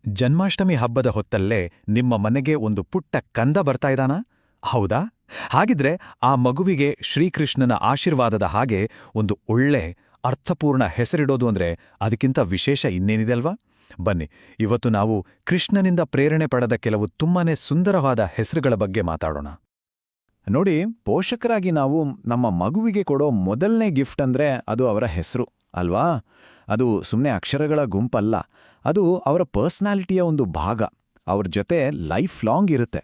ಜನ್ಮಾಷ್ಟಮಿ ಹಬ್ಬದ ಹೊತ್ತಲ್ಲೇ ನಿಮ್ಮ ಮನೆಗೆ ಒಂದು ಪುಟ್ಟ ಕಂದ ಬರ್ತಾ ಇದ್ದಾನಾ? ಹೌದಾ? ಹಾಗಿದ್ರೆ ಆ ಮಗುವಿಗೆ ಶ್ರೀಕೃಷ್ಣನ ಆಶೀರ್ವಾದದ ಹಾಗೆ ಒಂದು ಒಳ್ಳೆ ಅರ್ಥಪೂರ್ಣ ಹೆಸರಿಡೋದು ಅಂದ್ರೆ ಅದಕ್ಕಿಂತ ವಿಶೇಷ ಇನ್ನೇನಿದೆ ಅಲ್ವಾ? ಬನ್ನಿ, ಇವತ್ತು ನಾವು ಕೃಷ್ಣನಿಂದ ಪ್ರೇರಣೆ ಪಡೆದ ಕೆಲವು ತುಂಬಾನೇ ಸುಂದರವಾದ ಹೆಸರುಗಳ ಬಗ್ಗೆ ಮಾತಾಡೋಣ. ನೋಡಿ, ಪೋಷಕರಾಗಿ ನಾವು ನಮ್ಮ ಮಗುವಿಗೆ ಕೊಡೋ ಮೊದಲನೇ ಗಿಫ್ಟ್ ಅಂದ್ರೆ ಅದು ಅವರ ಹೆಸರು ಅಲ್ವಾ? ಅದು ಸುಮ್ಮನೆ ಅಕ್ಷರಗಳ ಗುಂಪಲ್ಲ, ಅದು ಅವರ ಪರ್ಸ್ನಾಲಿಟಿಯ ಒಂದು ಭಾಗ, ಅವ್ರ ಜೊತೆ ಲೈಫ್ ಲಾಂಗ್ ಇರುತ್ತೆ.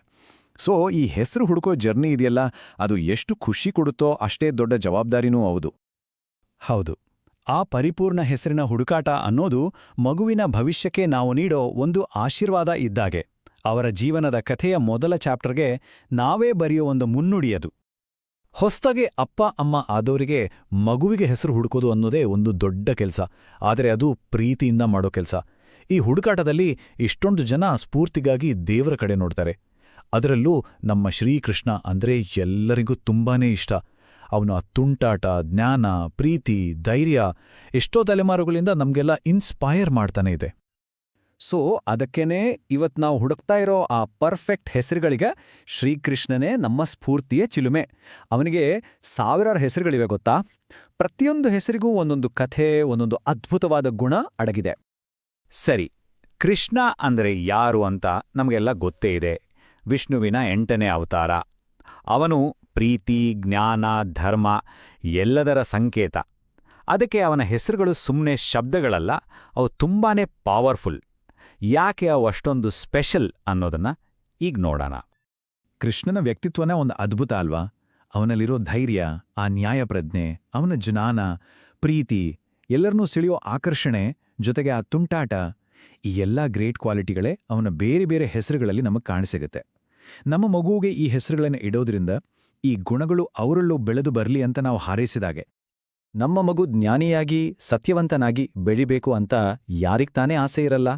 ಸೊ ಈ ಹೆಸರು ಹುಡುಕೋ ಜರ್ನಿ ಇದೆಯಲ್ಲ, ಅದು ಎಷ್ಟು ಖುಷಿ ಕೊಡುತ್ತೋ ಅಷ್ಟೇ ದೊಡ್ಡ ಜವಾಬ್ದಾರಿನೂ ಹೌದು. ಹೌದು, ಆ ಪರಿಪೂರ್ಣ ಹೆಸರಿನ ಹುಡುಕಾಟ ಅನ್ನೋದು ಮಗುವಿನ ಭವಿಷ್ಯಕ್ಕೆ ನಾವು ನೀಡೋ ಒಂದು ಆಶೀರ್ವಾದ ಇದ್ದಾಗೆ. ಅವರ ಜೀವನದ ಕಥೆಯ ಮೊದಲ ಚಾಪ್ಟರ್ಗೆ ನಾವೇ ಬರೆಯೋ ಒಂದು ಮುನ್ನುಡಿಯದು. ಹೊಸ್ದಾಗೆ ಅಪ್ಪ ಅಮ್ಮ ಆದವರಿಗೆ ಮಗುವಿಗೆ ಹೆಸರು ಹುಡುಕೋದು ಅನ್ನೋದೇ ಒಂದು ದೊಡ್ಡ ಕೆಲಸ, ಆದರೆ ಅದು ಪ್ರೀತಿಯಿಂದ ಮಾಡೋ ಕೆಲಸ. ಈ ಹುಡುಕಾಟದಲ್ಲಿ ಇಷ್ಟೊಂದು ಜನ ಸ್ಫೂರ್ತಿಗಾಗಿ ದೇವರ ಕಡೆ ನೋಡ್ತಾರೆ. ಅದರಲ್ಲೂ ನಮ್ಮ ಶ್ರೀಕೃಷ್ಣ ಅಂದ್ರೆ ಎಲ್ಲರಿಗೂ ತುಂಬಾನೇ ಇಷ್ಟ. ಅವನ ತುಂಟಾಟ, ಜ್ಞಾನ, ಪ್ರೀತಿ, ಧೈರ್ಯ ಎಷ್ಟೋ ತಲೆಮಾರುಗಳಿಂದ ನಮ್ಗೆಲ್ಲ ಇನ್ಸ್ಪೈರ್ ಮಾಡ್ತಾನೆ ಇದೆ. ಸೊ ಅದಕ್ಕೇನೆ ಇವತ್ತು ನಾವು ಹುಡುಕ್ತಾ ಇರೋ ಆ ಪರ್ಫೆಕ್ಟ್ ಹೆಸರುಗಳಿಗೆ ಶ್ರೀಕೃಷ್ಣನೇ ನಮ್ಮ ಸ್ಫೂರ್ತಿಯ ಚಿಲುಮೆ. ಅವನಿಗೆ ಸಾವಿರಾರು ಹೆಸರುಗಳಿವೆ ಗೊತ್ತಾ? ಪ್ರತಿಯೊಂದು ಹೆಸರಿಗೂ ಒಂದೊಂದು ಕಥೆ, ಒಂದೊಂದು ಅದ್ಭುತವಾದ ಗುಣ ಅಡಗಿದೆ. ಸರಿ, ಕೃಷ್ಣ ಅಂದ್ರೆ ಯಾರು ಅಂತ ನಮಗೆಲ್ಲ ಗೊತ್ತೇ ಇದೆ. ವಿಷ್ಣುವಿನ 8ನೇ ಅವತಾರ. ಅವನು ಪ್ರೀತಿ, ಜ್ಞಾನ, ಧರ್ಮ ಎಲ್ಲದರ ಸಂಕೇತ. ಅದಕ್ಕೆ ಅವನ ಹೆಸರುಗಳು ಸುಮ್ಮನೆ ಶಬ್ದಗಳಲ್ಲ, ಅವು ತುಂಬಾನೇ ಪವರ್ಫುಲ್. ಯಾಕೆ ಅವು ಅಷ್ಟೊಂದು ಸ್ಪೆಷಲ್ ಅನ್ನೋದನ್ನ ಈಗ ನೋಡೋಣ. ಕೃಷ್ಣನ ವ್ಯಕ್ತಿತ್ವನೇ ಒಂದು ಅದ್ಭುತ ಅಲ್ವಾ? ಅವನಲ್ಲಿರೋ ಧೈರ್ಯ, ಆ ನ್ಯಾಯಪ್ರಜ್ಞೆ, ಅವನ ಜ್ಞಾನ, ಪ್ರೀತಿ, ಎಲ್ಲರನ್ನೂ ಸೆಳೆಯೋ ಆಕರ್ಷಣೆ, ಜೊತೆಗೆ ಆ ತುಂಟಾಟ, ಈ ಎಲ್ಲ ಗ್ರೇಟ್ ಕ್ವಾಲಿಟಿಗಳೇ ಅವನ ಬೇರೆ ಬೇರೆ ಹೆಸರುಗಳಲ್ಲಿ ನಮಗೆ ಕಾಣಿಸಿಗುತ್ತೆ. ನಮ್ಮ ಮಗುವಿಗೆ ಈ ಹೆಸರುಗಳನ್ನು ಇಡೋದ್ರಿಂದ ಈ ಗುಣಗಳು ಅವರಲ್ಲೂ ಬೆಳೆದು ಬರಲಿ ಅಂತ ನಾವು ಹಾರೈಸಿದಾಗೆ. ನಮ್ಮ ಮಗು ಜ್ಞಾನಿಯಾಗಿ, ಸತ್ಯವಂತನಾಗಿ ಬೆಳಿಬೇಕು ಅಂತ ಯಾರಿಗ್ ತಾನೇ ಆಸೆ ಇರಲ್ಲ?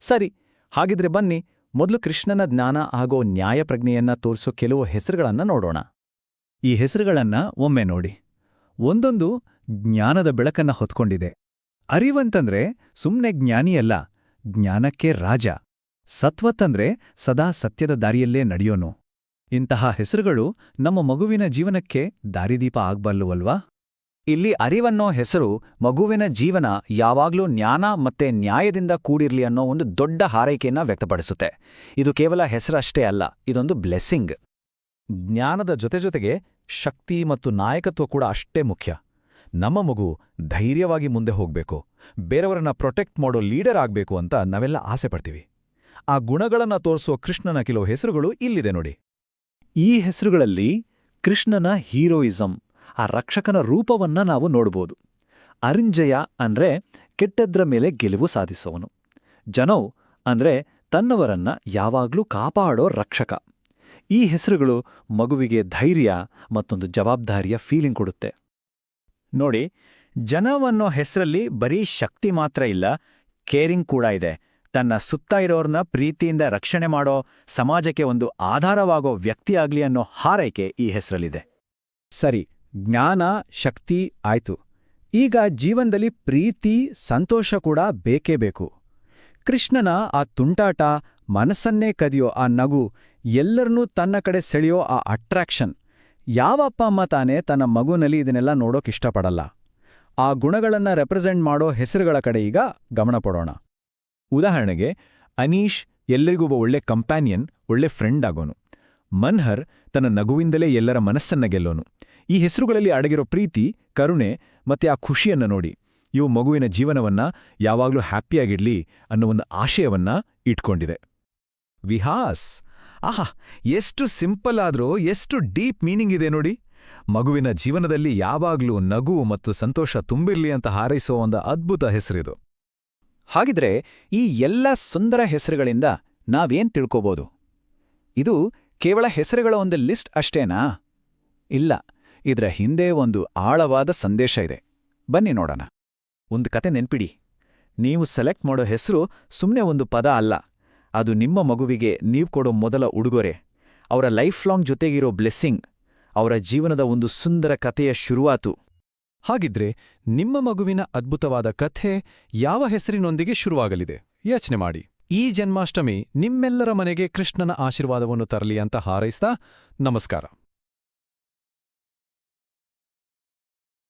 ಸರಿ, ಹಾಗಿದ್ರೆ ಬನ್ನಿ ಮೊದಲು ಕೃಷ್ಣನ ಜ್ಞಾನ ಹಾಗೂ ನ್ಯಾಯಪ್ರಜ್ಞೆಯನ್ನ ತೋರಿಸೋ ಕೆಲವು ಹೆಸರುಗಳನ್ನ ನೋಡೋಣ. ಈ ಹೆಸರುಗಳನ್ನ ಒಮ್ಮೆ ನೋಡಿ. ಒಂದೊಂದು ಜ್ಞಾನದ ಬೆಳಕನ್ನ ಹೊತ್ಕೊಂಡಿದೆ. ಅರಿವಂತಂದ್ರೆ ಸುಮ್ನೆ ಜ್ಞಾನಿಯಲ್ಲ, ಜ್ಞಾನಕ್ಕೆ ರಾಜ. ಸತ್ವತ್ತಂದ್ರೆ ಸದಾ ಸತ್ಯದ ದಾರಿಯಲ್ಲೇ ನಡೆಯೋನು. ಇಂತಹ ಹೆಸರುಗಳು ನಮ್ಮ ಮಗುವಿನ ಜೀವನಕ್ಕೆ ದಾರಿದೀಪ ಆಗ್ಬಲ್ಲುವಲ್ವಾ? ಇಲ್ಲಿ ಅರಿವನ್ನೋ ಹೆಸರು ಮಗುವಿನ ಜೀವನ ಯಾವಾಗ್ಲೂ ಜ್ಞಾನ ಮತ್ತೆ ನ್ಯಾಯದಿಂದ ಕೂಡಿರ್ಲಿ ಅನ್ನೋ ಒಂದು ದೊಡ್ಡ ಹಾರೈಕೆಯನ್ನ ವ್ಯಕ್ತಪಡಿಸುತ್ತೆ. ಇದು ಕೇವಲ ಹೆಸರಷ್ಟೇ ಅಲ್ಲ, ಇದೊಂದು ಬ್ಲೆಸ್ಸಿಂಗ್. ಜ್ಞಾನದ ಜೊತೆಜೊತೆಗೆ ಶಕ್ತಿ ಮತ್ತು ನಾಯಕತ್ವ ಕೂಡ ಅಷ್ಟೇ ಮುಖ್ಯ. ನಮ್ಮ ಮಗು ಧೈರ್ಯವಾಗಿ ಮುಂದೆ ಹೋಗ್ಬೇಕು, ಬೇರೆಯವರನ್ನ ಪ್ರೊಟೆಕ್ಟ್ ಮಾಡೋ ಲೀಡರ್ ಆಗ್ಬೇಕು ಅಂತ ನಾವೆಲ್ಲ ಆಸೆ ಪಡ್ತೀವಿ. ಆ ಗುಣಗಳನ್ನ ತೋರಿಸೋ ಕೃಷ್ಣನ ಕೆಲವು ಹೆಸರುಗಳು ಇಲ್ಲಿದೆ ನೋಡಿ. ಈ ಹೆಸರುಗಳಲ್ಲಿ ಕೃಷ್ಣನ ಹೀರೋಯಿಸಂ, ಆ ರಕ್ಷಕನ ರೂಪವನ್ನ ನಾವು ನೋಡ್ಬೋದು. ಅರಿಂಜಯ ಅಂದ್ರೆ ಕೆಟ್ಟದ್ರ ಮೇಲೆ ಗೆಲುವು ಸಾಧಿಸೋವನು. ಜನೌ ಅಂದ್ರೆ ತನ್ನವರನ್ನ ಯಾವಾಗ್ಲೂ ಕಾಪಾಡೋ ರಕ್ಷಕ. ಈ ಹೆಸರುಗಳು ಮಗುವಿಗೆ ಧೈರ್ಯ ಮತ್ತೊಂದು ಜವಾಬ್ದಾರಿಯ ಫೀಲಿಂಗ್ ಕೊಡುತ್ತೆ. ನೋಡಿ, ಜನವನ್ನೋ ಹೆಸರಲ್ಲಿ ಬರೀ ಶಕ್ತಿ ಮಾತ್ರ ಇಲ್ಲ, ಕೇರಿಂಗ್ ಕೂಡ ಇದೆ. ತನ್ನ ಸುತ್ತ ಇರೋರ್ನ ಪ್ರೀತಿಯಿಂದ ರಕ್ಷಣೆ ಮಾಡೋ, ಸಮಾಜಕ್ಕೆ ಒಂದು ಆಧಾರವಾಗೋ ವ್ಯಕ್ತಿಯಾಗ್ಲಿ ಅನ್ನೋ ಹಾರೈಕೆ ಈ ಹೆಸರಲ್ಲಿದೆ. ಸರಿ, ಜ್ಞಾನ, ಶಕ್ತಿ ಆಯ್ತು. ಈಗ ಜೀವನದಲ್ಲಿ ಪ್ರೀತಿ, ಸಂತೋಷ ಕೂಡ ಬೇಕೇ ಬೇಕು. ಕೃಷ್ಣನ ಆ ತುಂಟಾಟ, ಮನಸ್ಸನ್ನೇ ಕದಿಯೋ ಆ ನಗು, ಎಲ್ಲರನ್ನೂ ತನ್ನ ಕಡೆ ಸೆಳೆಯೋ ಆ ಅಟ್ರಾಕ್ಷನ್, ಯಾವ ಅಪ್ಪ ಅಮ್ಮ ತಾನೇ ತನ್ನ ಮಗುನಲ್ಲಿ ಇದನ್ನೆಲ್ಲ ನೋಡೋಕಿಷ್ಟಪಡಲ್ಲ? ಆ ಗುಣಗಳನ್ನ ರೆಪ್ರೆಸೆಂಟ್ ಮಾಡೋ ಹೆಸರುಗಳ ಕಡೆ ಈಗ ಗಮನ ಕೊಡೋಣ. ಉದಾಹರಣೆಗೆ, ಅನೀಶ್ ಎಲ್ಲರಿಗೊಬ್ಬ ಒಳ್ಳೆ ಕಂಪ್ಯಾನಿಯನ್, ಒಳ್ಳೆ ಫ್ರೆಂಡ್ ಆಗೋನು. ಮನ್ಹರ್ ತನ್ನ ನಗುವಿಂದಲೇ ಎಲ್ಲರ ಮನಸ್ಸನ್ನ ಗೆಲ್ಲೋನು. ಈ ಹೆಸರುಗಳಲ್ಲಿ ಅಡಗಿರೋ ಪ್ರೀತಿ, ಕರುಣೆ ಮತ್ತೆ ಆ ಖುಷಿಯನ್ನ ನೋಡಿ. ಇವು ಮಗುವಿನ ಜೀವನವನ್ನ ಯಾವಾಗ್ಲೂ ಹ್ಯಾಪಿಯಾಗಿಡ್ಲಿ ಅನ್ನೋ ಒಂದು ಆಶಯವನ್ನ ಇಟ್ಕೊಂಡಿದೆ. ವಿಹಾಸ್, ಆಹಾ, ಎಷ್ಟು ಸಿಂಪಲ್ ಆದ್ರೂ ಎಷ್ಟು ಡೀಪ್ ಮೀನಿಂಗ್ ಇದೆ ನೋಡಿ. ಮಗುವಿನ ಜೀವನದಲ್ಲಿ ಯಾವಾಗ್ಲೂ ನಗು ಮತ್ತು ಸಂತೋಷ ತುಂಬಿರ್ಲಿ ಅಂತ ಹಾರೈಸೋ ಒಂದು ಅದ್ಭುತ ಹೆಸರಿದು. ಹಾಗಿದ್ರೆ ಈ ಎಲ್ಲ ಸುಂದರ ಹೆಸರುಗಳಿಂದ ನಾವೇನ್ ತಿಳ್ಕೋಬೋದು? ಇದು ಕೇವಲ ಹೆಸರುಗಳ ಒಂದು ಲಿಸ್ಟ್ ಅಷ್ಟೇನಾ? ಇಲ್ಲ, ಇದರ ಹಿಂದೆ ಒಂದು ಆಳವಾದ ಸಂದೇಶ ಇದೆ. ಬನ್ನಿ ನೋಡೋಣ. ಒಂದು ಕತೆ ನೆನ್ಪಿಡಿ. ನೀವು ಸೆಲೆಕ್ಟ್ ಮಾಡೋ ಹೆಸರು ಸುಮ್ಮನೆ ಒಂದು ಪದ ಅಲ್ಲ, ಅದು ನಿಮ್ಮ ಮಗುವಿಗೆ ನೀವು ಕೊಡೋ ಮೊದಲ ಉಡುಗೊರೆ, ಅವರ ಲೈಫ್ ಲಾಂಗ್ ಜೊತೆಗಿರೋ ಬ್ಲೆಸ್ಸಿಂಗ್, ಅವರ ಜೀವನದ ಒಂದು ಸುಂದರ ಕಥೆಯ ಶುರುವಾತು. ಹಾಗಿದ್ರೆ ನಿಮ್ಮ ಮಗುವಿನ ಅದ್ಭುತವಾದ ಕಥೆ ಯಾವ ಹೆಸರಿನೊಂದಿಗೆ ಶುರುವಾಗಲಿದೆ ಯೋಚನೆ ಮಾಡಿ. ಈ ಜನ್ಮಾಷ್ಟಮಿ ನಿಮ್ಮೆಲ್ಲರ ಮನೆಗೆ ಕೃಷ್ಣನ ಆಶೀರ್ವಾದವನ್ನು ತರಲಿ ಅಂತ ಹಾರೈಸ್ತಾ ನಮಸ್ಕಾರ.